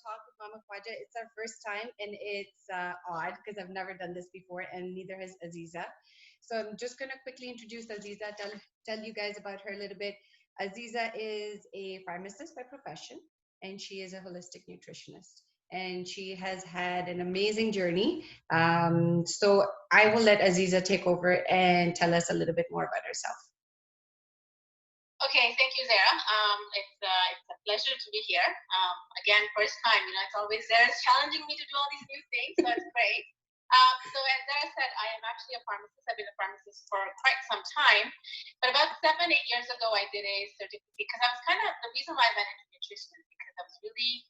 talk with Mama Khwaja. It's our first time, and it's odd because I've never done this before, and neither has Aziza. So I'm just going to quickly introduce Aziza, tell you guys about her a little bit. Aziza is a pharmacist by profession, and she is a holistic nutritionist. And she has had an amazing journey. So I will let Aziza take over and tell us a little bit more about herself. Okay, thank you, Zara. It's a pleasure to be here. Again, first time, it's always Zara's challenging me to do all these new things, so it's great. So as Zara said, I am actually a pharmacist. I've been a pharmacist for quite some time. But about 7-8 years ago, I did a certificate because I was the reason why I went into nutrition is because I was really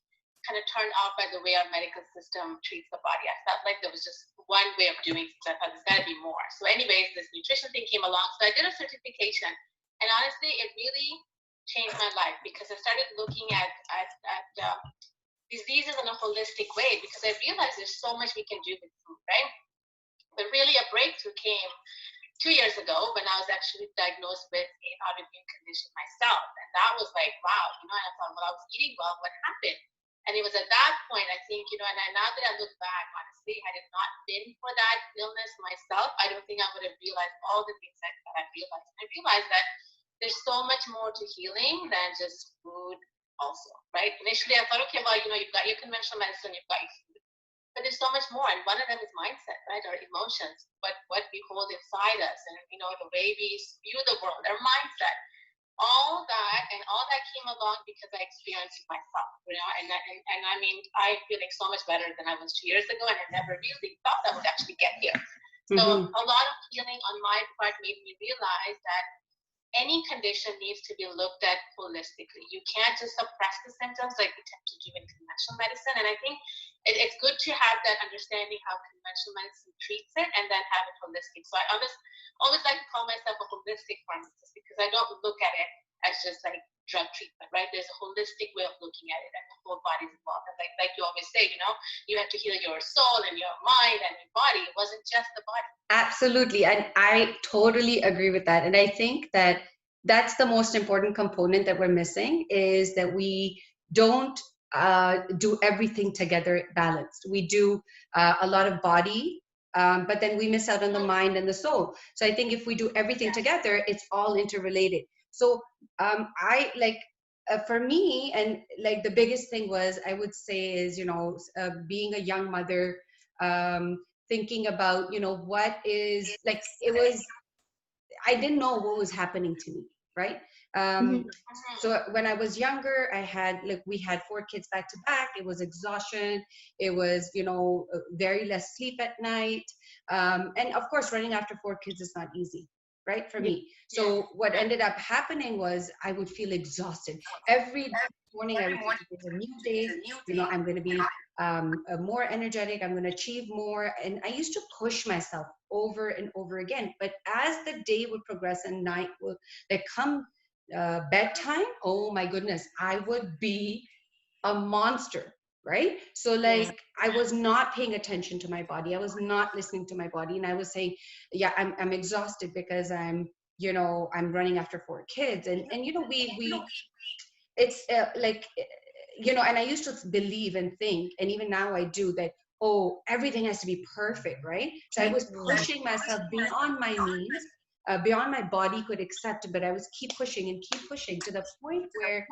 kind of turned off by the way our medical system treats the body. I felt like there was just one way of doing things. I thought there's got to be more. So anyways, this nutrition thing came along. So I did a certification. And honestly, it really changed my life because I started looking at diseases in a holistic way because I realized there's so much we can do with food, right? But really a breakthrough came 2 years ago when I was actually diagnosed with an autoimmune condition myself. And that was like, wow, and I thought, well, I was eating well, what happened? And it was at that point, I think, and now that I look back, honestly, had it not been for that illness myself, I don't think I would have realized all the things that I realized. And I realized that there's so much more to healing than just food also, right? Initially, I thought, okay, well, you've got your conventional medicine, you've got your food. But there's so much more. And one of them is mindset, right? Our emotions, what we hold inside us and, the way we view the world, our mindset. All that came along because I experienced it myself, and I mean, I'm feeling so much better than I was 2 years ago, and I never really thought I would actually get here. So a lot of healing on my part made me realize that any condition needs to be looked at holistically. You can't just suppress the symptoms like we tend to do in conventional medicine. And I think it's good to have that understanding how conventional medicine treats it and then have it holistic. So I always like to call myself a holistic pharmacist because I don't look at it as just like drug treatment, right? There's a holistic way of looking at it and the whole body's involved. And like you always say, you have to heal your soul and your mind and your body. It wasn't just the body. Absolutely. And I totally agree with that. And I think that that's the most important component that we're missing is that we don't do everything together balanced. We do a lot of body, but then we miss out on the mind and the soul. So I think if we do everything together, it's all interrelated. So for me, and like the biggest thing was, I would say is, being a young mother, thinking about, what is like, I didn't know what was happening to me, right? So when I was younger, we had 4 kids back to back. It was exhaustion. It was, very less sleep at night. And of course, running after 4 kids is not easy, right? For me. So what ended up happening was I would feel exhausted. Every morning I would think it's a new day, I'm going to be more energetic, I'm going to achieve more. And I used to push myself over and over again. But as the day would progress and night would come bedtime, oh my goodness, I would be a monster, right? So I was not paying attention to my body. I was not listening to my body. And I was saying, yeah, I'm exhausted because I'm running after 4 kids. And it's and I used to believe and think, and even now I do, that, oh, everything has to be perfect, right? So I was pushing myself beyond my means, beyond my body could accept, but I was keep pushing to the point where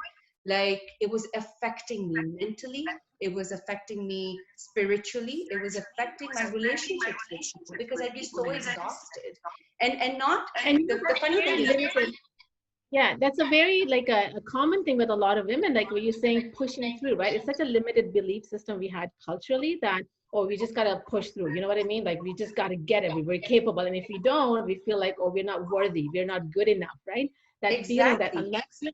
it was affecting me mentally, it was affecting me spiritually, it was affecting my relationships with people because I'd be so exhausted. And the funny thing is, yeah, that's a very a common thing with a lot of women, like what you're saying, pushing through, right? It's such a limited belief system we had culturally that, oh, we just got to push through. You know what I mean? Like we just got to get it. We're capable. And if we don't, we feel like, oh, we're not worthy. We're not good enough, right? That feeling that unless we're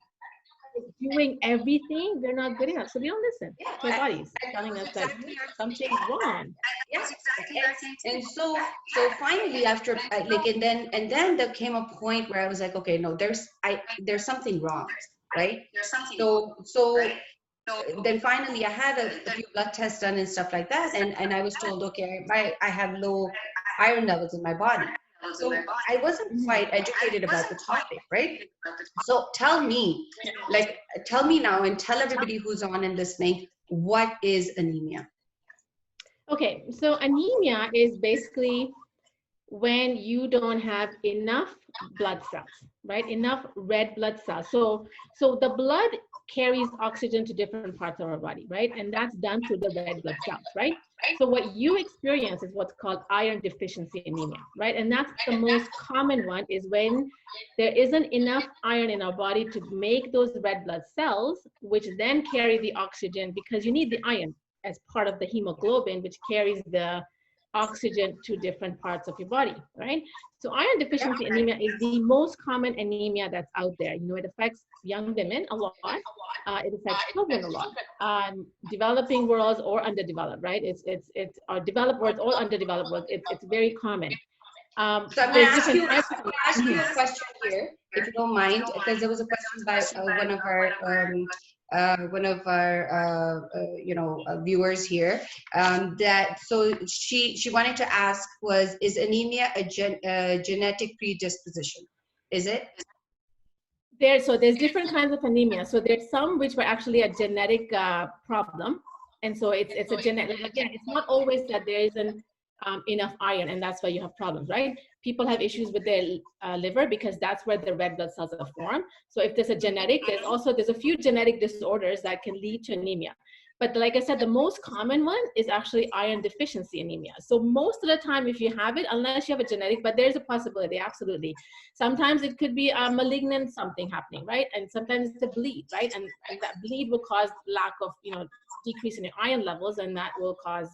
doing everything, we're not good enough. So we don't listen to our bodies telling us that something's wrong. Yes, and so finally after and then there came a point where I was like, okay, no, there's something wrong, right? So then finally I had a few blood tests done and stuff like that, and I was told, okay, I have low iron levels in my body. So I wasn't quite educated about the topic, right? So tell me now, and tell everybody who's on and listening, what is anemia? Okay, so anemia is basically when you don't have enough blood cells, right? Enough red blood cells. So the blood carries oxygen to different parts of our body, right? And that's done through the red blood cells, right? So what you experience is what's called iron deficiency anemia, right? And that's the most common one, is when there isn't enough iron in our body to make those red blood cells, which then carry the oxygen, because you need the iron as part of the hemoglobin, which carries the oxygen to different parts of your body, right? So iron deficiency anemia is the most common anemia that's out there. You know, it affects young women a lot. It affects children a lot. Developing worlds or underdeveloped, right? It's or developed worlds or underdeveloped worlds. It's very common. So I'm going There's to different types of ask you a question here, if you don't mind, because there was a question by one of our viewers here, that so she wanted to ask was, is anemia a genetic predisposition? Is it? So there's different kinds of anemia. So there's some which were actually a genetic problem, and so it's a genetic. Again, it's not always that there isn't enough iron, and that's why you have problems, right? People have issues with their liver because that's where the red blood cells are formed. So if there's a genetic, there's a few genetic disorders that can lead to anemia. But like I said, the most common one is actually iron deficiency anemia. So most of the time, if you have it, unless you have a genetic, but there's a possibility, absolutely. Sometimes it could be a malignant something happening, right? And sometimes it's a bleed, right? And that bleed will cause lack of, decrease in your iron levels, and that will cause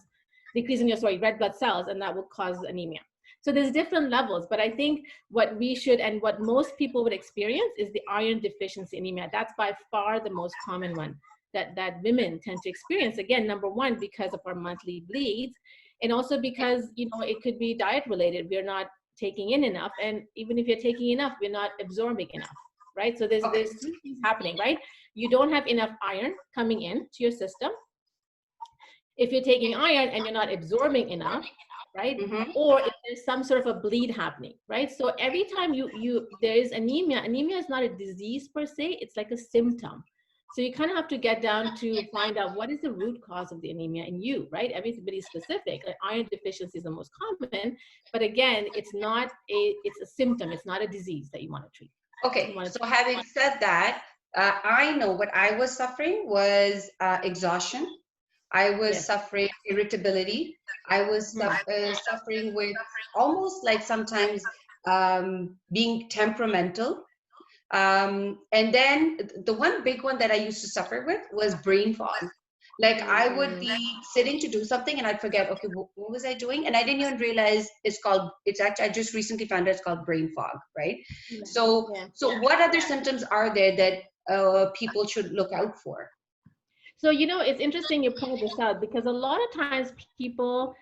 decrease in your, red blood cells, and that will cause anemia. So there's different levels, but I think what we should, and what most people would experience, is the iron deficiency anemia. That's by far the most common one that women tend to experience. Again, number one, because of our monthly bleeds, and also because, it could be diet related. We're not taking in enough, and even if you're taking enough, we're not absorbing enough, right? So there's three things happening, right? You don't have enough iron coming in to your system. If you're taking iron and you're not absorbing enough, right? Mm-hmm. Or if there's some sort of a bleed happening, right? So every time there is anemia is not a disease per se, it's like a symptom. So you kind of have to get down to find out what is the root cause of the anemia in you, right? Everybody's specific. Iron deficiency is the most common, but again, it's a symptom. It's not a disease that you want to treat. Okay, so having said that, I know what I was suffering was exhaustion. I was suffering irritability. I was suffering with almost like sometimes being temperamental. And then the one big one that I used to suffer with was brain fog. Like I would be sitting to do something and I'd forget, okay, what was I doing? And I didn't even realize I just recently found out it's called brain fog, right? Yeah. So what other symptoms are there that people should look out for? So, it's interesting you point this out, because a lot of times people,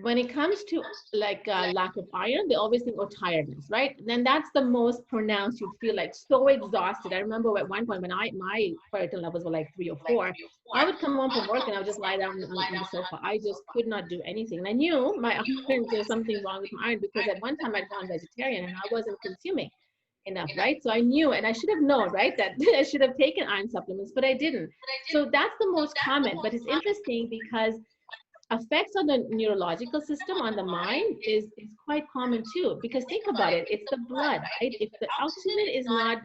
when it comes to like lack of iron, they always think, oh, tiredness, right? And then that's the most pronounced. You'd feel like so exhausted. I remember at one point when my ferritin levels were like 3 or 4, I would come home from work and I would just lie down on the sofa. I just could not do anything. And I knew my iron, there was something wrong with my iron, because at one time I'd gone vegetarian and I wasn't consuming enough, right? So I knew, and I should have known, right, that I should have taken iron supplements, but I didn't. So that's the most common. But it's interesting because effects on the neurological system, on the mind, is quite common too. Because think about it, it's the blood, right? If the oxygen is not,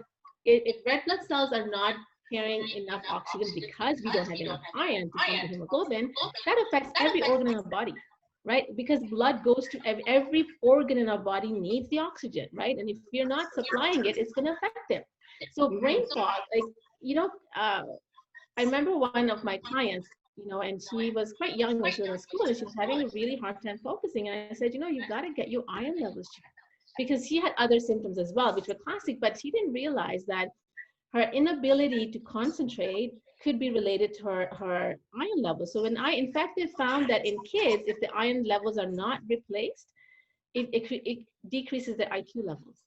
if red blood cells are not carrying enough oxygen because we don't have enough iron to form the hemoglobin, that affects every organ in our body, right? Because blood goes to every organ in our body needs the oxygen, right? And if we're not supplying it, it's going to affect it. So brain fog, I remember one of my clients, and she was quite young when she was in school, and she was having a really hard time focusing. And I said, you got to get your iron levels checked, because she had other symptoms as well, which were classic, but she didn't realize that her inability to concentrate could be related to her iron levels. So in fact, they found that in kids, if the iron levels are not replaced, it decreases their IQ levels.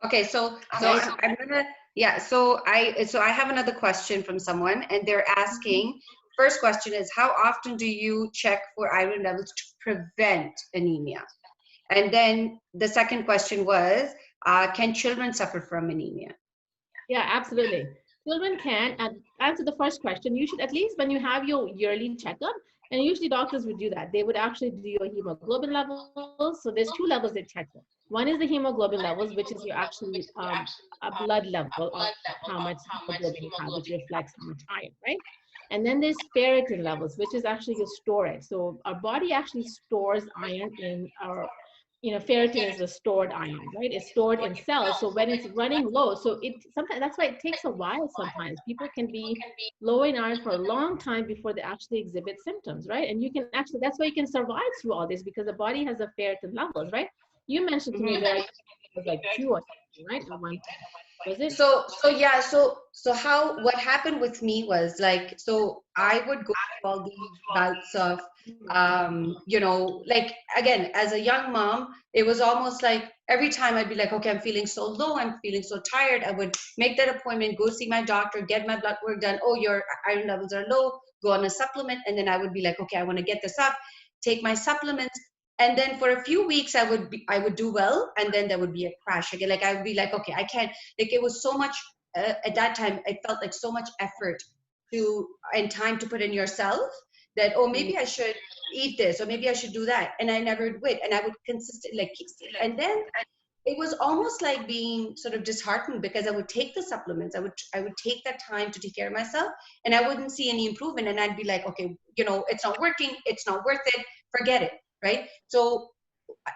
Okay, so I'm gonna, so I have another question from someone, and they're asking, first question is, how often do you check for iron levels to prevent anemia? And then the second question was, can children suffer from anemia? Yeah, absolutely. children can, and answer the first question, you should at least when you have your yearly checkup, and usually doctors would do that. They would actually do your hemoglobin levels. So there's two levels they check for. One is the hemoglobin levels, which is your actually a blood level of how much hemoglobin you have, which reflects how much iron, right? And then there's ferritin levels, which is actually your storage. So our body actually stores iron in our, ferritin is the stored iron, right? It's stored in cells. So when it's running low, so it sometimes, that's why it takes a while sometimes. People can be low in iron for a long time before they actually exhibit symptoms, right? And you can actually, that's why you can survive through all this, because the body has the ferritin levels, right? You mentioned to me, Larry, it was like 2 or something, right? Or 1, was it? So what happened with me was like, so I would go through all these bouts of like, again, as a young mom, it was almost like every time I'd be like, okay, I'm feeling so low, I'm feeling so tired, I would make that appointment, go see my doctor, get my blood work done. Oh, your iron levels are low, go on a supplement. And then I would be like, okay, I want to get this up, take my supplements. And then for a few weeks I would do well, and then there would be a crash again. Like I would be like, okay, I can't, like it was so much at that time, it felt like so much effort and time to put in yourself that, oh, maybe I should eat this, or maybe I should do that. And I never would, and I would consistently like keep, and then it was almost like being sort of disheartened, because I would take the supplements, I would take that time to take care of myself, and I wouldn't see any improvement. And I'd be like, okay, it's not working, it's not worth it, forget it. Right? So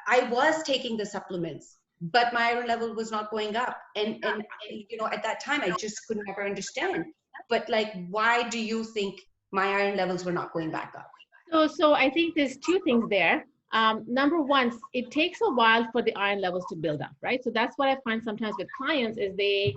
I was taking the supplements, but my iron level was not going up. And at that time, I just could never understand. But like, why do you think my iron levels were not going back up? So I think there's 2 things there. Number one, it takes a while for the iron levels to build up, right? So that's what I find sometimes with clients is they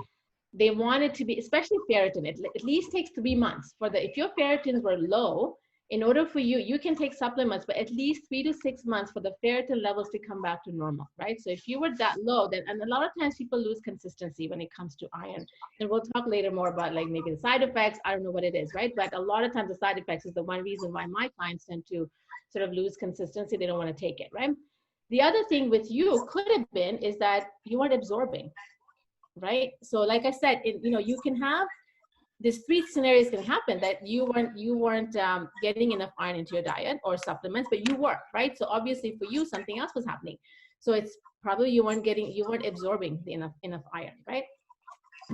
want it to be, especially ferritin, it at least takes 3 months if your ferritins were low. In order for you can take supplements, but at least 3 to 6 months for the ferritin levels to come back to normal, right? So if you were that low, then, and a lot of times people lose consistency when it comes to iron. And we'll talk later more about like maybe the side effects. I don't know what it is, right? But a lot of times the side effects is the one reason why my clients tend to sort of lose consistency. They don't want to take it, right? The other thing with you could have been is that you weren't absorbing, right? So like I said, you can have these 3 scenarios can happen, that you weren't getting enough iron into your diet or supplements, but you were, right? So obviously for you, something else was happening. So it's probably you weren't absorbing enough iron, right?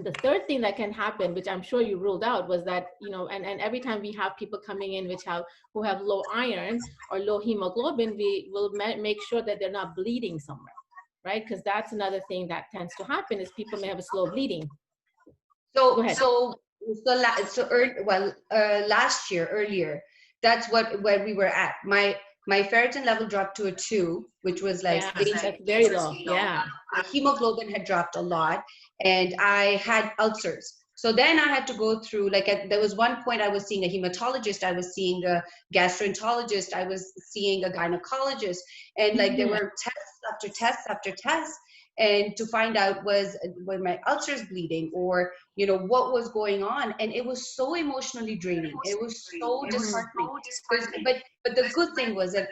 The third thing that can happen, which I'm sure you ruled out, was that, and every time we have people coming in who have low iron or low hemoglobin, we will make sure that they're not bleeding somewhere, right? Because that's another thing that tends to happen, is people may have a slow bleeding. Go ahead. Last year, earlier, that's where we were at. My ferritin level dropped to a 2, which was like, that's very low. Yeah. My hemoglobin had dropped a lot, and I had ulcers. So then I had to go through, there was one point I was seeing a hematologist, I was seeing a gastroenterologist, I was seeing a gynecologist, and there were tests after tests after tests. And to find out were my ulcers bleeding, or what was going on. And it was so emotionally draining, it was so disheartening. But the good thing was that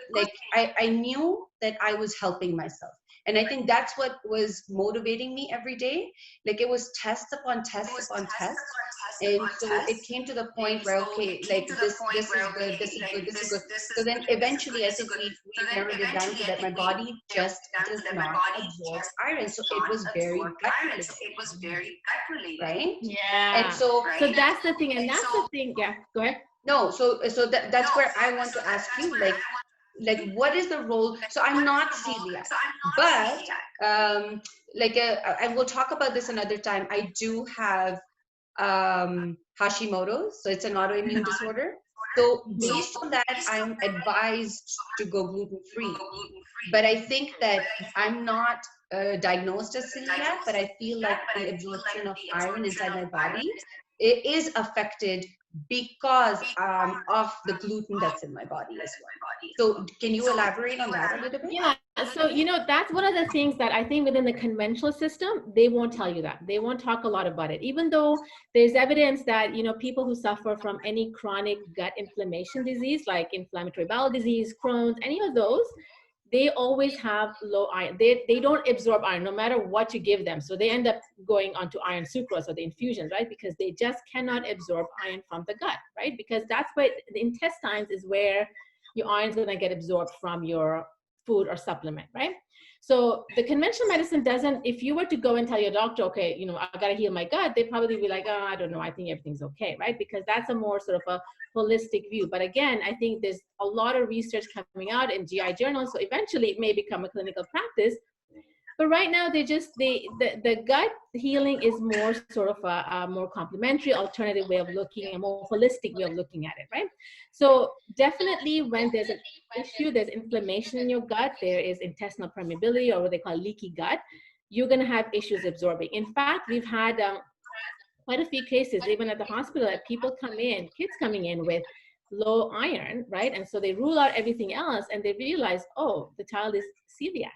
I knew that I was helping myself, and I think that's what was motivating me every day. It was test upon test upon test. And so it came to the point where, okay, this is good, this is good, this is good. So then eventually I think we narrowed it down to that my body just does not absorb iron. So it was very gut related. Right? Yeah. And so that's the thing. And that's the thing. Yeah, go ahead. No, so that's where I want to ask you, what is the role? So I'm not celiac, but and we'll talk about this another time. I do have Hashimoto's, so it's an autoimmune disorder. So based on that, I'm advised to go gluten-free. But I think that I'm not diagnosed as celiac, but I feel like the absorption of iron inside my body, it is affected because of the gluten that's in my body as well. So can you elaborate on that a little bit? Yeah, so that's one of the things that I think within the conventional system, they won't tell you that. They won't talk a lot about it, even though there's evidence that people who suffer from any chronic gut inflammation disease, like inflammatory bowel disease, Crohn's, any of those, they always have low iron. They don't absorb iron no matter what you give them. So they end up going onto iron sucrose or the infusion, right? Because they just cannot absorb iron from the gut, right? Because that's where the intestines is where your iron's going to get absorbed from your food or supplement, right? So the conventional medicine doesn't, if you were to go and tell your doctor, okay, you know, I got to heal my gut, they'd probably be like, oh, I don't know, I think everything's okay, right? Because that's a more sort of a holistic view. But again, I think there's a lot of research coming out in GI journals, so eventually it may become a clinical practice. But right now, the gut healing is more sort of a more complementary, alternative way of looking, a more holistic way of looking at it, right? So definitely when there's an issue, there's inflammation in your gut, there is intestinal permeability or what they call leaky gut, you're going to have issues absorbing. In fact, we've had quite a few cases, even at the hospital, that people come in, kids coming in with low iron, right? And so they rule out everything else and they realize, oh, the child is celiac.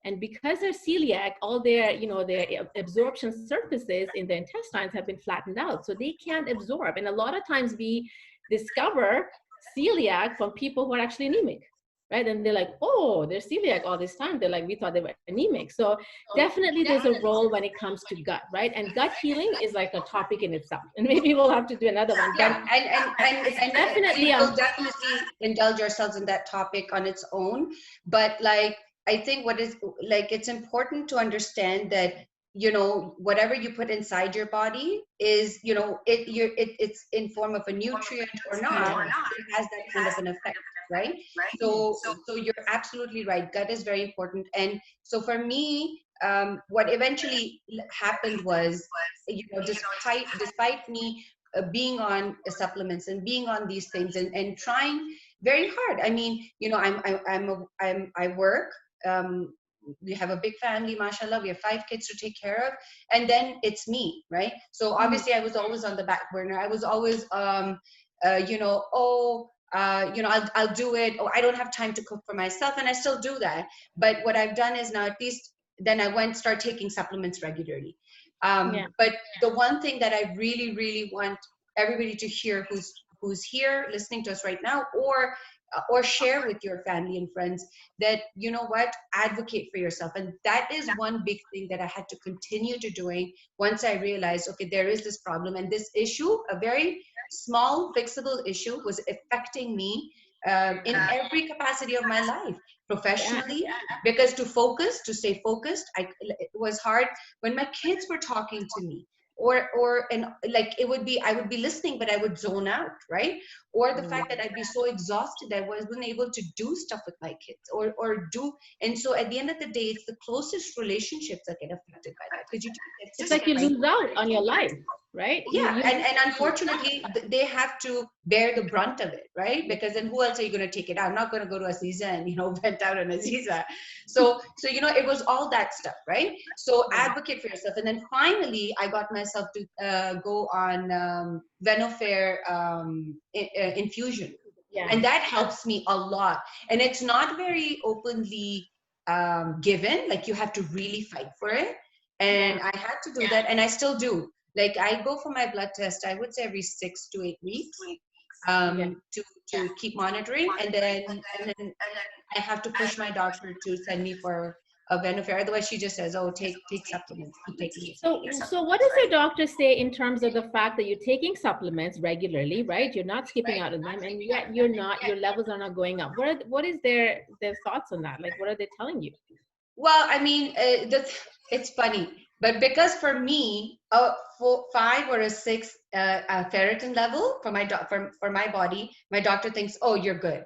And because they're celiac, all their, you know, their absorption surfaces in the intestines have been flattened out. So they can't absorb. And a lot of times we discover celiac from people who are actually anemic, right? And they're like, oh, they're celiac all this time. They're like, we thought they were anemic. So definitely there's a role when it comes to gut, right? And gut healing is like a topic in itself. And maybe we'll have to do another one. Yeah, and definitely, we'll definitely indulge ourselves in that topic on its own. But like, I think what is like, it's important to understand that, you know, whatever you put inside your body is, you know, it's in form of a nutrient or not, it has that kind of an effect, right? So you're absolutely right. Gut is very important. And so for me, what eventually happened was, you know, despite me being on supplements and being on these things and trying very hard. I mean, you know, I work. We have a big family, mashallah. We have 5 kids to take care of, and then it's me, right? So obviously, I was always on the back burner. I was always, you know, you know, I'll do it. Oh, I don't have time to cook for myself, and I still do that. But what I've done is now, at least, then I start taking supplements regularly. But the one thing that I really, really want everybody to hear, who's here listening to us right now, or share with your family and friends, that, you know what, advocate for yourself. And that is one big thing that I had to continue to doing once I realized, okay, there is this problem, and this issue, a very small fixable issue, was affecting me in every capacity of my life, professionally, because to stay focused, it was hard when my kids were talking to me, and like, I would be listening, but I would zone out, right? Or the fact that I'd be so exhausted I wasn't able to do stuff with my kids or do. And so at the end of the day, it's the closest relationships that get affected by that, because it's like you lose out on your life, right? Yeah. And unfortunately, they have to bear the brunt of it, right? Because then who else are you going to take it out? I'm not going to go to Aziza and, you know, vent out on Aziza. So you know, it was all that stuff, right? So advocate for yourself. And then finally, I got myself to go on Venofer infusion. And that helps me a lot. And it's not very openly given, like you have to really fight for it. And I had to do that, and I still do. Like, I go for my blood test, I would say every 6 to 8 weeks, to keep monitoring. And then I have to push my doctor to send me for a Venofer. Otherwise, she just says, oh, take supplements. Keep taking it. So what does your doctor say in terms of the fact that you're taking supplements regularly, right? You're not skipping out on them, and yet your levels are not going up. What is their thoughts on that? Like, what are they telling you? Well, I mean, it's funny, but because for me, a 5 or a 6 ferritin level for my body, my doctor thinks, oh, you're good,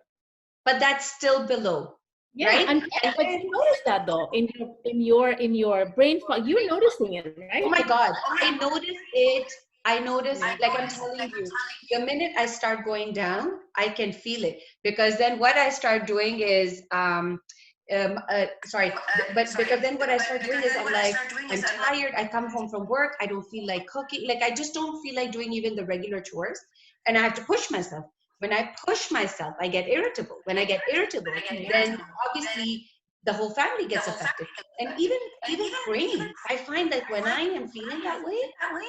but that's still below. Right? But you notice that though in your brain fog, you're noticing it, right? Oh my God, I noticed it. Like I'm telling you, the minute I start going down, I can feel it, because then what I start doing is because then what I start doing is I'm tired. I come home from work. I don't feel like cooking. Like, I just don't feel like doing even the regular chores, and I have to push myself. When I push myself, I get irritable. When I get irritable, then obviously the whole family gets affected. And even brain, I find that when I am feeling that way,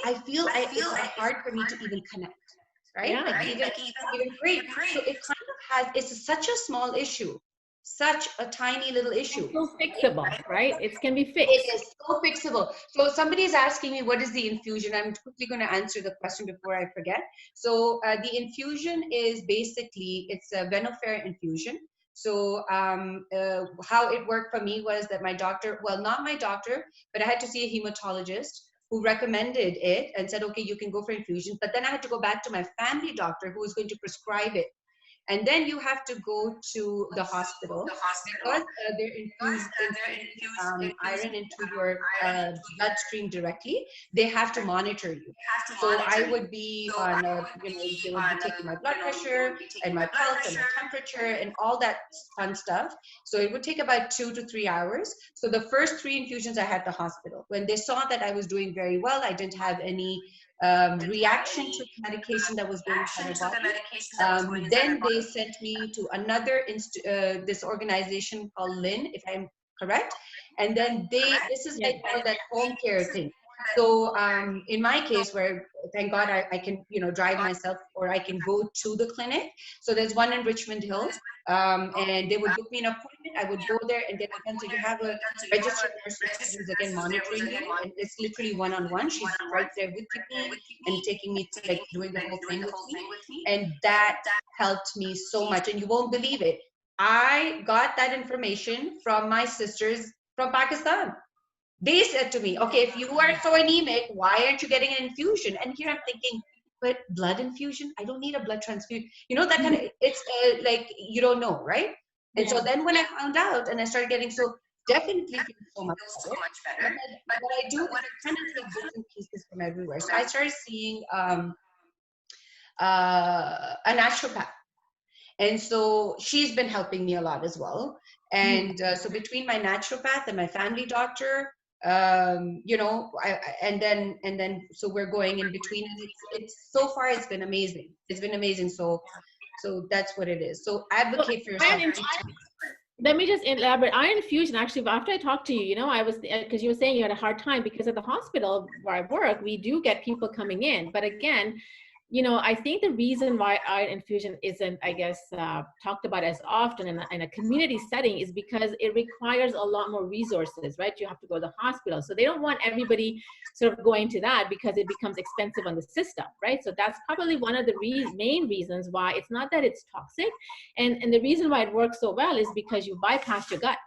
I feel it's hard for me to even connect, right? Like even brain. So it kind of has, it's such a small issue, Such a tiny little issue. It's so fixable, right? It can be fixed. It is so fixable. So somebody is asking me, what is the infusion? I'm quickly going to answer the question before I forget. So the infusion is basically, it's a Venofer infusion. So how it worked for me was that my doctor, well, not my doctor, but I had to see a hematologist who recommended it and said, okay, you can go for infusion. But then I had to go back to my family doctor who was going to prescribe it. And then you have to go to the hospital because they're infusing iron into your bloodstream directly. They have to monitor you. So I would be on, they would be taking my blood pressure and my pulse and my temperature and all that fun stuff. So it would take about 2 to 3 hours. So the first 3 infusions I had at the hospital. When they saw that I was doing very well, I didn't have any reaction to the medication that was going into my body. Then they sent me to another this organization called Lynn, if I'm correct. And then this is like more that home care thing. So in my case, where thank God I can drive myself, or I can go to the clinic. So there's one in Richmond Hill, and they would book me an appointment. I would go there and get it done. So you have a registered nurse who's again monitoring you, and it's literally one-on-one. She's right there with me and taking me to, like, doing the whole thing with me, and that helped me so much. And you won't believe it, I got that information from my sisters from Pakistan. They said to me, okay, if you are so anemic, why aren't you getting an infusion? And here I'm thinking, but blood infusion? I don't need a blood transfusion. That kind of, it's like, you don't know, right? And so then when I found out and I started getting, so definitely feel so much better. But what I do is I kind of take bits and pieces from everywhere. So I started seeing a naturopath. And so she's been helping me a lot as well. And so between my naturopath and my family doctor, and then so we're going in between. It's so far it's been amazing. It's been amazing. So that's what it is. So advocate for yourself. Let me just elaborate. Iron infusion, actually, after I talked to you, I was, because you were saying you had a hard time because at the hospital where I work, we do get people coming in. But again, I think the reason why iron infusion isn't, I guess, talked about as often in a community setting is because it requires a lot more resources, right? You have to go to the hospital. So they don't want everybody sort of going to that because it becomes expensive on the system, right? So that's probably one of the main reasons why. It's not that it's toxic. And the reason why it works so well is because you bypass your gut,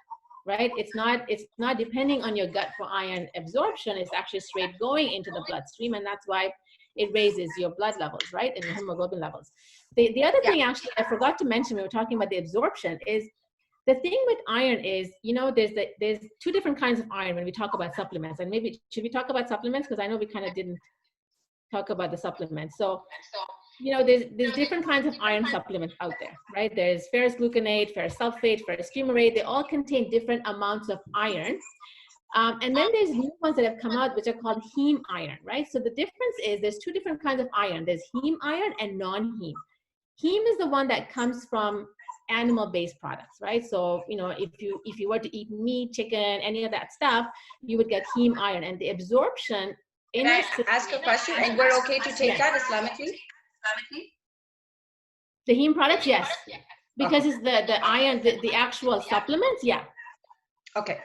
right? It's not depending on your gut for iron absorption. It's actually straight going into the bloodstream. And that's why it raises your blood levels, right? And your hemoglobin levels. The other thing, actually, I forgot to mention when we were talking about the absorption is the thing with iron is, there's 2 different kinds of iron when we talk about supplements. And maybe, should we talk about supplements? Because I know we kind of didn't talk about the supplements. So, there's different kinds of iron supplements out there, right? There's ferrous gluconate, ferrous sulfate, ferrous fumarate. They all contain different amounts of iron. And then there's new ones that have come out, which are called heme iron, right? So the difference is there's 2 different kinds of iron. There's heme iron and non-heme. Heme is the one that comes from animal-based products, right? So, if you were to eat meat, chicken, any of that stuff, you would get heme iron. And the absorption... Can I ask a question? And we're okay to take that Islamically? The heme products, yes. Because it's the iron, the actual supplements, yeah. Okay.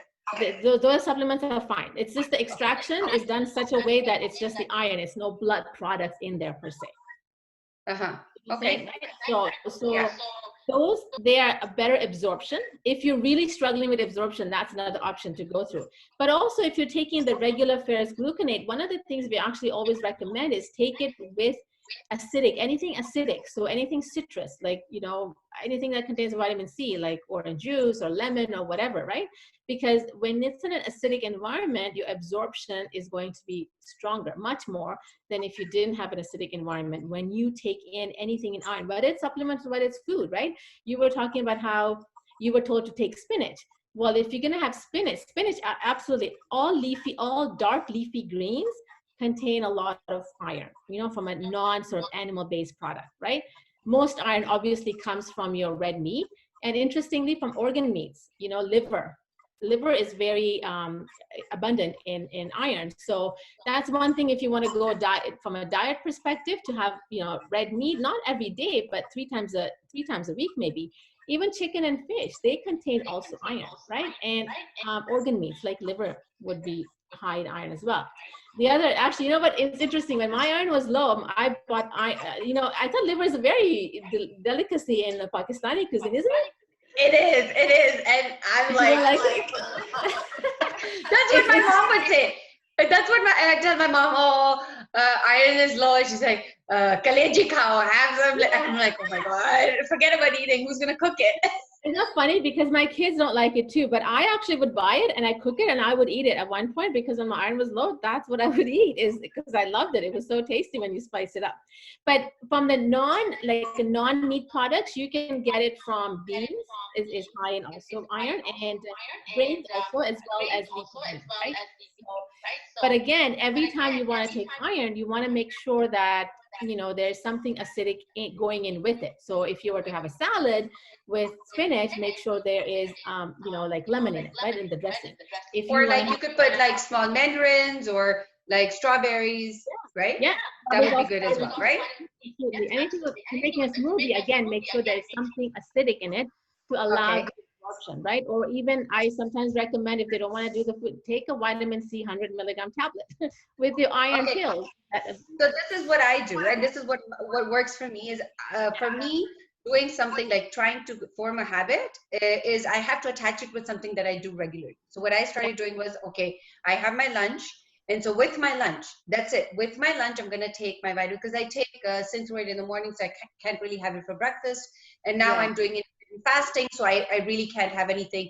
Those supplements are fine. It's just the extraction is done such a way that it's just the iron. It's no blood products in there per se. Okay. So those, they are a better absorption. If you're really struggling with absorption, that's another option to go through. But also, if you're taking the regular ferrous gluconate, one of the things we actually always recommend is take it with anything acidic. So anything citrus, like, anything that contains vitamin C, like orange juice or lemon or whatever, right? Because when it's in an acidic environment, your absorption is going to be stronger, much more than if you didn't have an acidic environment. When you take in anything in iron, whether it's supplements, whether it's food, right? You were talking about how you were told to take spinach. Well, if you're going to have spinach, absolutely, all dark leafy greens contain a lot of iron, from a non-sort of animal-based product, right? Most iron obviously comes from your red meat, and interestingly, from organ meats, liver. Liver is very abundant in iron. So that's one thing if you want to go from a diet perspective, to have red meat, not every day, but three times a week maybe, even chicken and fish, they contain also iron, right? And organ meats like liver would be high in iron as well. The other, actually, you know what? It's interesting. When my iron was low, I bought, I thought liver is a very delicacy in the Pakistani cuisine, isn't it? It is. And I'm You like, were like, that's what my mom would say. That's what I tell my mom, oh, iron is low. And she's like, kaleji khao, have some. I'm like, oh my God, forget about eating. Who's going to cook it? it's not funny because my kids don't like it too, but I actually would buy it and I cook it and I would eat it at one point because when my iron was low, that's what I would eat, is because I loved it. It was so tasty when you spice it up. But from the non-meat products, you can get it from beans, is high in also iron, and grains also, as well as leafy greens, right? But again, every time you want to take iron, you want to make sure that, there's something acidic going in with it. So if you were to have a salad with spinach, make sure there is, like lemon in it, right, in the dressing. If or like you could put like small mandarins or like strawberries, right? Yeah, that would be good as well, right? Absolutely. Anything you're making a smoothie, again, make sure there's something acidic in it to allow Okay. the absorption, right? Or even I sometimes recommend, if they don't want to do the food, take a vitamin C 100 milligram tablet with your iron Okay. pills. So this is what I do, and this is what works for me is, for me, doing something like trying to form a habit is I have to attach it with something that I do regularly. So what I started doing was, okay, I have my lunch, and so with my lunch, that's it. With my lunch, I'm going to take my vitamin, because I take Synthroid in the morning, so I can't really have it for breakfast. And now I'm doing it in fasting, so I really can't have anything,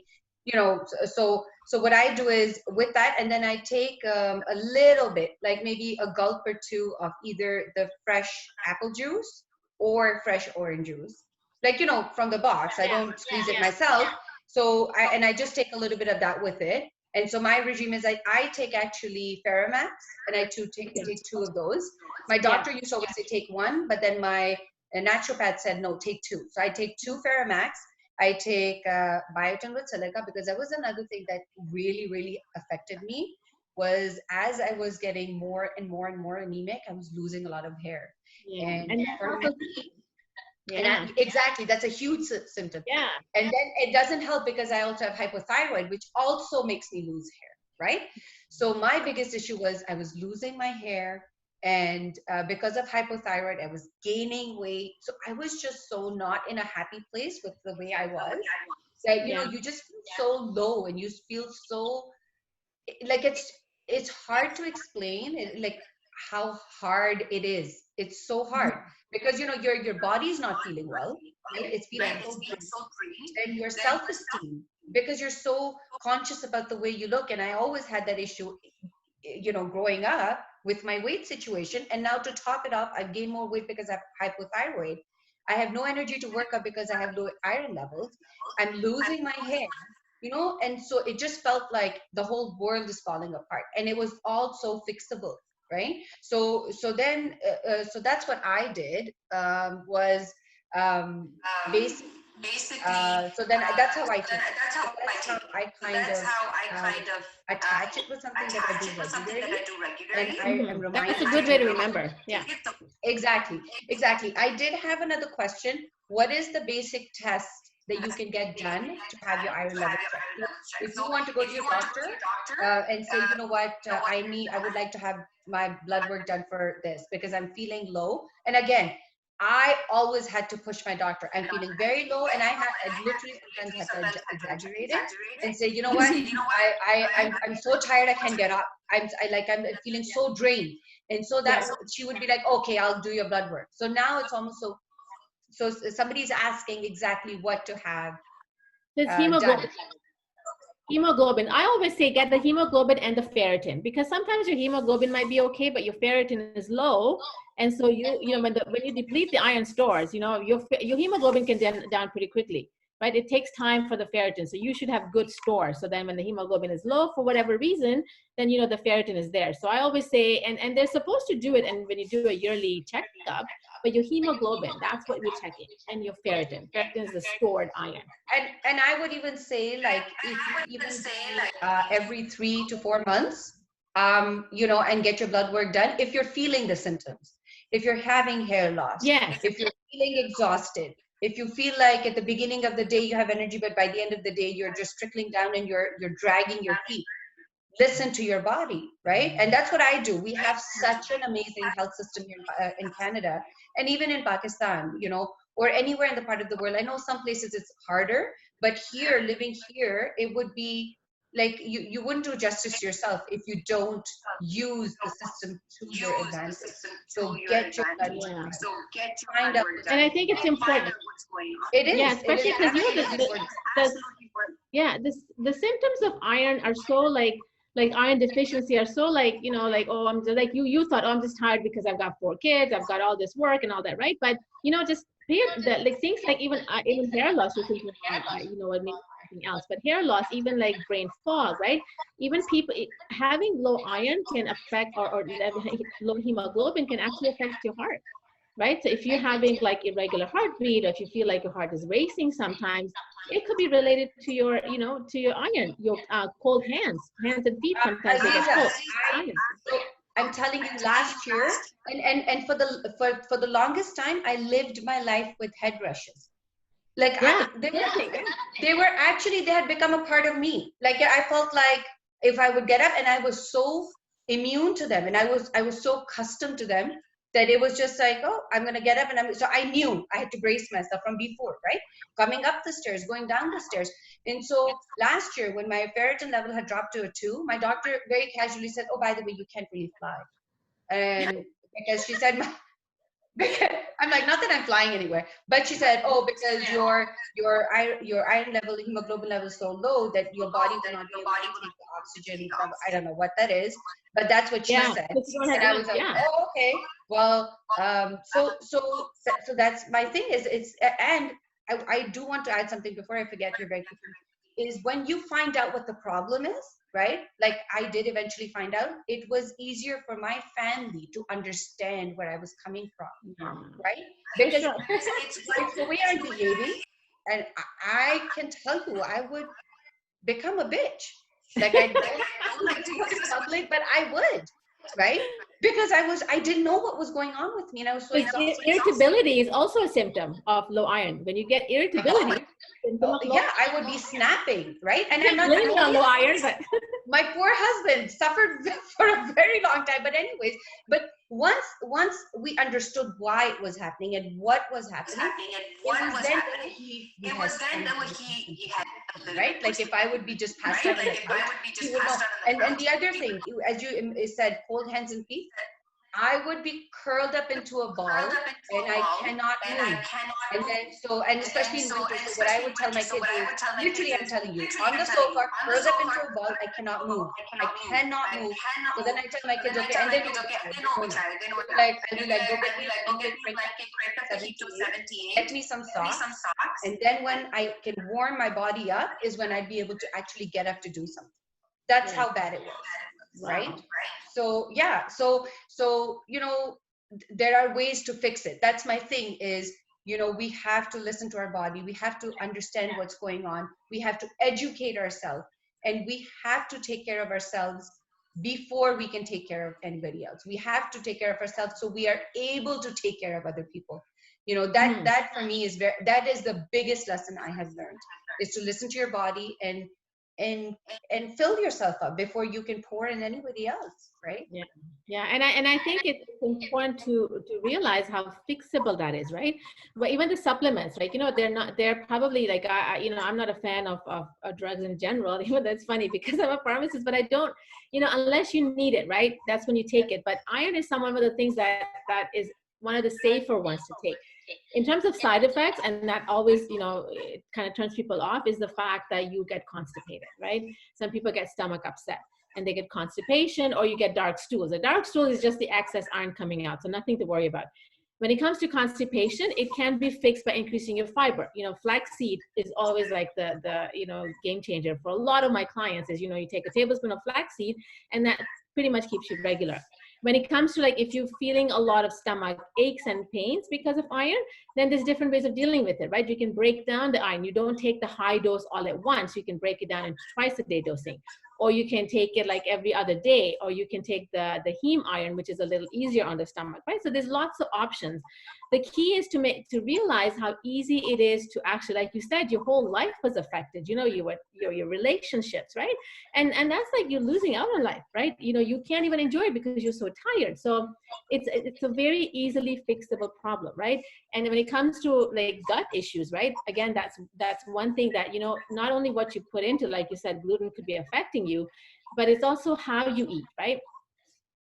so what I do is with that, and then I take a little bit, like maybe a gulp or two of either the fresh apple juice or fresh orange juice, like, from the box. I don't squeeze it myself. So I just take a little bit of that with it. And so my regime is I take actually Ferromax, and I take two of those. My doctor used to always say take one, but then my naturopath said, no, take two. So I take two Ferromax. I take biotin with silica, because that was another thing that really, really affected me, was as I was getting more and more and more anemic, I was losing a lot of hair. And exactly, that's a huge symptom. Yeah. And then it doesn't help because I also have hypothyroid, which also makes me lose hair, right? So my biggest issue was I was losing my hair, and because of hypothyroid, I was gaining weight. So I was just so not in a happy place with the way I was. That you just feel so low, and you feel so like it's hard to explain, like how hard it is. It's so hard because your body's not feeling well, right? It's feeling so drained, and your self-esteem, because you're so conscious about the way you look. And I always had that issue, growing up with my weight situation. And now to top it off, I've gained more weight because I have hypothyroid. I have no energy to work up because I have low iron levels. I'm losing my hair, and so it just felt like the whole world is falling apart, and it was all so fixable, right? So then that's what I did, was basically so then that's how I take it. That's how I kind of attach it with something that I do regularly, and I am reminded. That's a good way to remember. Yeah. Exactly. I did have another question. What is the basic test that you can get done to have your iron level checked? So if you want to go to your doctor and say, you know what, I would like to have my blood work done for this because I'm feeling low. And again, I always had to push my doctor. I'm feeling very low, and I literally sometimes had to exaggerate it and say, you know what, I'm so tired, I can't get up. I'm feeling so drained, and so that she would be like, okay, I'll do your blood work. So now it's almost so somebody's asking exactly what to have done. Hemoglobin. I always say get the hemoglobin and the ferritin, because sometimes your hemoglobin might be okay, but your ferritin is low, and so when you deplete the iron stores, your hemoglobin can down pretty quickly, right? It takes time for the ferritin, so you should have good stores. So then when the hemoglobin is low for whatever reason, then the ferritin is there. So I always say, and they're supposed to do it, and when you do a yearly checkup, but your hemoglobin, that's what we're checking, and your ferritin. Ferritin is the stored iron. And I would even say, like, if you even say every 3 to 4 months, and get your blood work done if you're feeling the symptoms, if you're having hair loss, if you're feeling exhausted, If you feel like at the beginning of the day you have energy, but by the end of the day you're just trickling down and you're dragging your feet, listen to your body, right? And that's what I do. We have such an amazing health system here in Canada, and even in Pakistan, you know, or anywhere in the part of the world. I know some places it's harder, but here, living here, it would be like you wouldn't do justice to yourself if you don't use the system to your advantage. So get your blood work Yeah. done. Find out what's And I going think it's on. important. It Yeah, is. It is especially because you know absolutely important. yeah, the symptoms of iron are so like iron deficiency are so like, you know, like, oh, I'm just like you thought, oh, I'm just tired because I've got 4 kids, I've got all this work and all that, right? But you know, just pay the like things like even hair loss, you're thinking, you know what, maybe something else, but hair loss, even like brain fog, right? Even people having low iron can affect or low hemoglobin can actually affect your heart, right? So if you're having like irregular heartbeat, or if you feel like your heart is racing sometimes, it could be related to your, you know, to your iron, your cold hands and feet sometimes they get Aziza, cold. Iron. so I'm telling you, last year, and for the longest time, I lived my life with head rushes. Like Yeah, they were actually, they had become a part of me. Like I felt like if I would get up, and I was so immune to them, and I was so accustomed to them that it was just like, oh, I'm gonna get up, and so I knew I had to brace myself from before, right? Coming up the stairs, going down the stairs. And so last year, when my ferritin level had dropped to a 2, my doctor very casually said, oh, by the way, you can't really fly. And because she said, because I'm like, not that I'm flying anywhere, but she said, oh, because your iron level, hemoglobin level is so low that your body will not be able to take the oxygen from, I don't know what that is, but that's what she said. And I was like, oh, okay, well, so that's my thing is and I do want to add something before I forget here very quickly, is when you find out what the problem is, right? Like I did eventually find out, it was easier for my family to understand where I was coming from, right? Because it's the way I'm behaving, and I can tell you, I would become a bitch. Like I don't like to go to public, but I would, right? Because I didn't know what was going on with me, and I was so exhausted. Irritability is also a symptom of low iron. When you get irritability, yeah, I would be snapping, right? And I'm not blaming on low iron, but my poor husband suffered for a very long time. But anyways, but once we understood why it was happening and what was happening, it was then that he had, right? Like if I would be just passed out on the couch, he would know. And the other thing, as you said, cold hands and feet, I would be curled up into a ball and I cannot move. And then and especially in winter, so what I would tell my kids is, literally I'm telling you, on the sofa, curled up into a ball, I cannot move. I cannot move. So then I tell my kids, okay, and then like I'll be like, go get me like until 17, get me some socks. And then when I can warm my body up is when I'd be able to actually get up to do something. That's how bad it was, right? So yeah, so you know, there are ways to fix it. That's my thing is, you know, we have to listen to our body, we have to understand what's going on, we have to educate ourselves, and we have to take care of ourselves before we can take care of anybody else. We have to take care of ourselves so we are able to take care of other people. You know, that for me is that is the biggest lesson I have learned, is to listen to your body and fill yourself up before you can pour in anybody else, right? Yeah, and I think it's important to realize how fixable that is, right? But even the supplements, right? You know, they're probably like, you know, I'm not a fan of drugs in general. Even that's funny because I'm a pharmacist, but I don't, you know, unless you need it, right? That's when you take it. But iron is one of the things that is one of the safer ones to take. In terms of side effects, and that always, you know, it kind of turns people off, is the fact that you get constipated, right? Some people get stomach upset and they get constipation, or you get dark stools. A dark stool is just the excess iron coming out, so nothing to worry about. When it comes to constipation, it can be fixed by increasing your fiber. You know, flaxseed is always like the you know, game changer for a lot of my clients. Is, you know, you take a tablespoon of flaxseed and that pretty much keeps you regular. When it comes to like, if you're feeling a lot of stomach aches and pains because of iron, then there's different ways of dealing with it, right? You can break down the iron. You don't take the high dose all at once. You can break it down into twice a day dosing. or you can take it like every other day, or you can take the Heme Iron, which is a little easier on the stomach, right? So there's lots of options. The key is to realize how easy it is to actually, like you said, your whole life was affected. You know, your relationships, right? And that's like you're losing out on life, right? You know, you can't even enjoy it because you're so tired. So it's a very easily fixable problem, right? And when it comes to like gut issues, right? Again, that's one thing that, you know, not only what you put into, like you said, gluten could be affecting you, but it's also how you eat, right?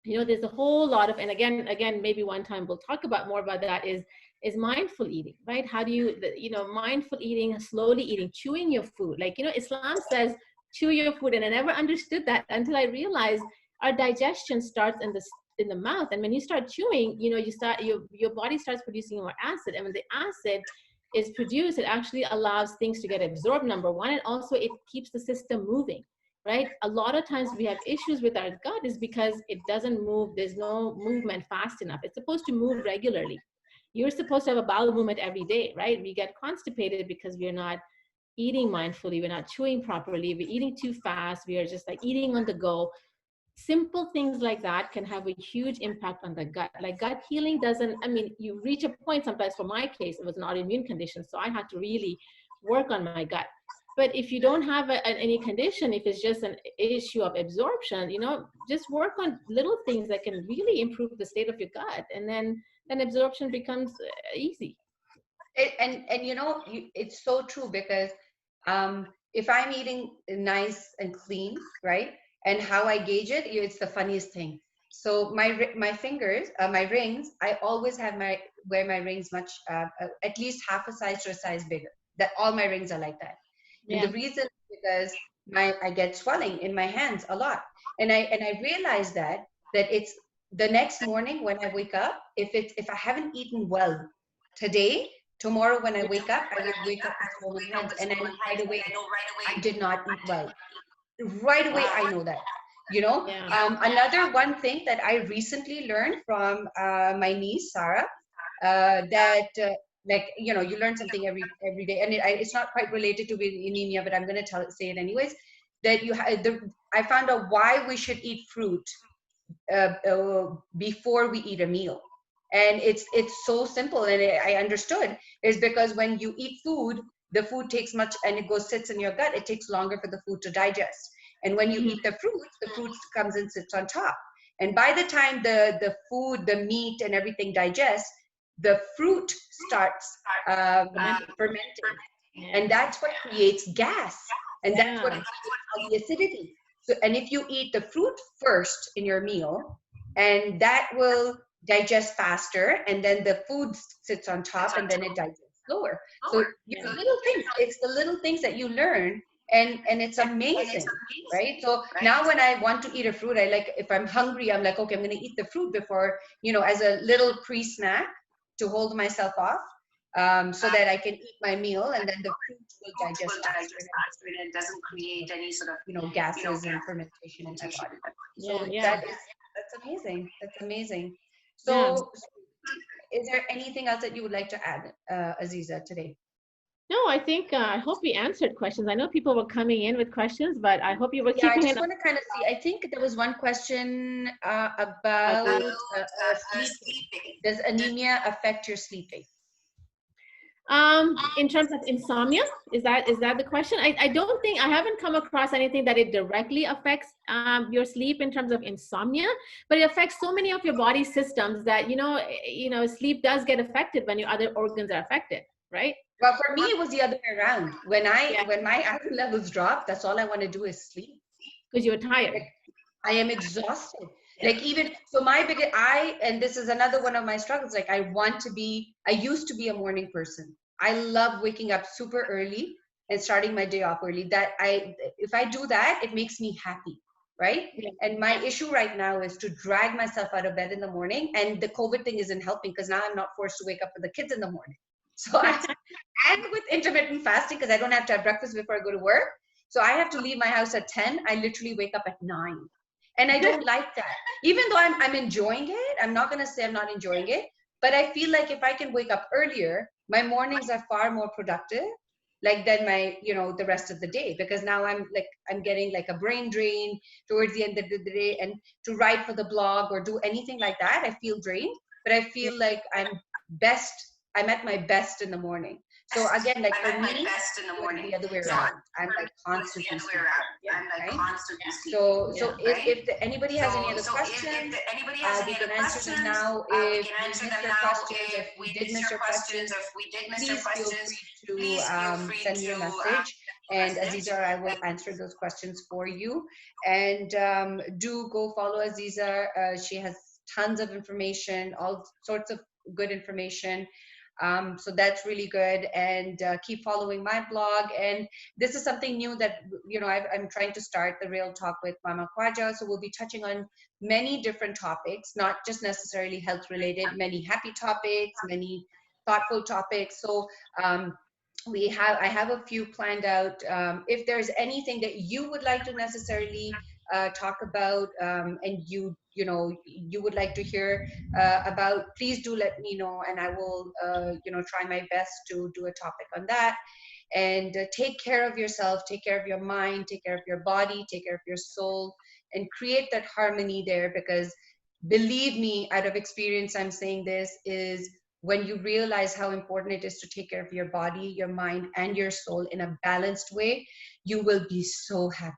You know, there's a whole lot of, and again, maybe one time we'll talk about more about that, is mindful eating, right? How do you, you know, mindful eating, slowly eating, chewing your food. Like, you know, Islam says chew your food, and I never understood that until I realized our digestion starts in the mouth, and when you start chewing, you know, your body starts producing more acid, and when the acid is produced, it actually allows things to get absorbed, number one, and also it keeps the system moving, right? A lot of times we have issues with our gut is because it doesn't move. There's no movement fast enough. It's supposed to move regularly. You're supposed to have a bowel movement every day, right? We get constipated because we're not eating mindfully, we're not chewing properly, we're eating too fast, we are just like eating on the go. Simple things like that can have a huge impact on the gut. Like gut healing doesn't, I mean, you reach a point sometimes, for my case, it was an autoimmune condition, so I had to really work on my gut. But if you don't have any condition, if it's just an issue of absorption, you know, just work on little things that can really improve the state of your gut, and then absorption becomes easy. And you know, it's so true, because if I'm eating nice and clean, right, and how I gauge it, it's the funniest thing. So my fingers, my rings, I always have wear my rings much at least half a size to a size bigger. That all my rings are like that. And the reason is because I get swelling in my hands a lot, and I realize that it's the next morning when I wake up, if I haven't eaten well today, tomorrow when I wake up, I will wake up with swollen hands, and I know right away I did not eat well. Right away, I know that. You know, another one thing that I recently learned from my niece Sarah, that like, you know, you learn something every day, and it's not quite related to anemia, but I'm going to say it anyways. That I found out why we should eat fruit before we eat a meal. And it's so simple, and I understood is because when you eat food, the food takes much, and it sits in your gut, it takes longer for the food to digest. And when you eat the fruit comes and sits on top, and by the time the food, the meat and everything digests, the fruit starts fermenting, and that's what creates gas, and that's what creates all the acidity. So, and if you eat the fruit first in your meal, and that will digest faster, and then the food sits on top, and then it digests slower. So little things, it's the little things that you learn, and it's amazing, right? So now when I want to eat a fruit, I like, if I'm hungry, I'm like, okay, I'm going to eat the fruit before, you know, as a little pre-snack to hold myself off, so that I can eat my meal, and then the fruit will digest faster, and it doesn't create any sort of, you know, gases and fermentation in my body. So that's amazing. That's amazing. So is there anything else that you would like to add, Aziza, today? No, I think, I hope we answered questions. I know people were coming in with questions, but I hope you were keeping it. I just want to kind of see, I think there was one question about sleeping. Does anemia affect your sleeping? In terms of insomnia, is that the question? I don't think, I haven't come across anything that it directly affects your sleep in terms of insomnia, but it affects so many of your body systems that, you know, sleep does get affected when your other organs are affected, right? Well, for me, it was the other way around. When my iron levels drop, that's all I want to do is sleep. Because you're tired. Like, I am exhausted. Like, even so, and this is another one of my struggles. Like, I used to be a morning person. I love waking up super early and starting my day off early. If I do that, it makes me happy, right? And my issue right now is to drag myself out of bed in the morning. And the COVID thing isn't helping, because now I'm not forced to wake up for the kids in the morning. So and with intermittent fasting, because I don't have to have breakfast before I go to work. So I have to leave my house at 10. I literally wake up at 9. And I don't like that. Even though I'm enjoying it, I'm not going to say I'm not enjoying it. But I feel like if I can wake up earlier, my mornings are far more productive. like than my, the rest of the day, because now I'm getting like a brain drain towards the end of the day, and to write for the blog or do anything like that, I feel drained. But I Yeah. feel like I'm at my best in the morning. So again, like for me, it's the other way around. I'm like constantly sleeping. Right? So if anybody has any other questions, we can answer them now. If we missed your questions, if we did miss your questions, please feel free to send me a message, and Aziza or I will answer those questions for you. And do go follow Aziza. She has tons of information, all sorts of good information. So that's really good. And keep following my blog. And this is something new that, I'm trying to start, the Real Talk with Mama Khwaja. So we'll be touching on many different topics, not just necessarily health related, many happy topics, many thoughtful topics. So I have a few planned out. If there's anything that you would like to necessarily talk about, and you would like to hear about, please do let me know, and I will try my best to do a topic on that. And take care of yourself, take care of your mind, take care of your body, take care of your soul, and create that harmony there. Because believe me, out of experience, I'm saying this, is when you realize how important it is to take care of your body, your mind, and your soul in a balanced way, you will be so happy.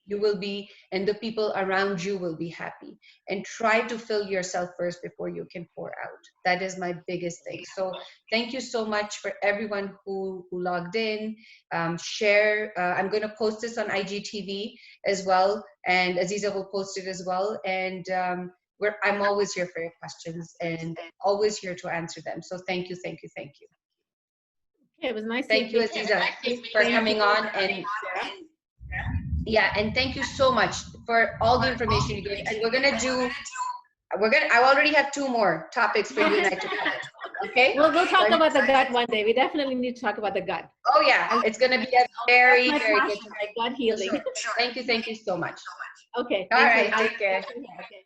You will be, and the people around you will be happy. And try to fill yourself first before you can pour out. That is my biggest thing. So thank you so much for everyone who logged in. Share. I'm going to post this on IGTV as well, and Aziza will post it as well. And I'm always here for your questions and always here to answer them. So thank you, thank you, thank you. Okay, it was nice. Thank you, Aziza, for coming on. And yeah, and thank you so much for all the information you gave. And I already have 2 more topics for you and I to cover. Okay? We'll talk about the gut one day. We definitely need to talk about the gut. Oh yeah, it's going to be a very, very good gut healing. Sure. Thank you so much. Okay. All right, take care. Okay.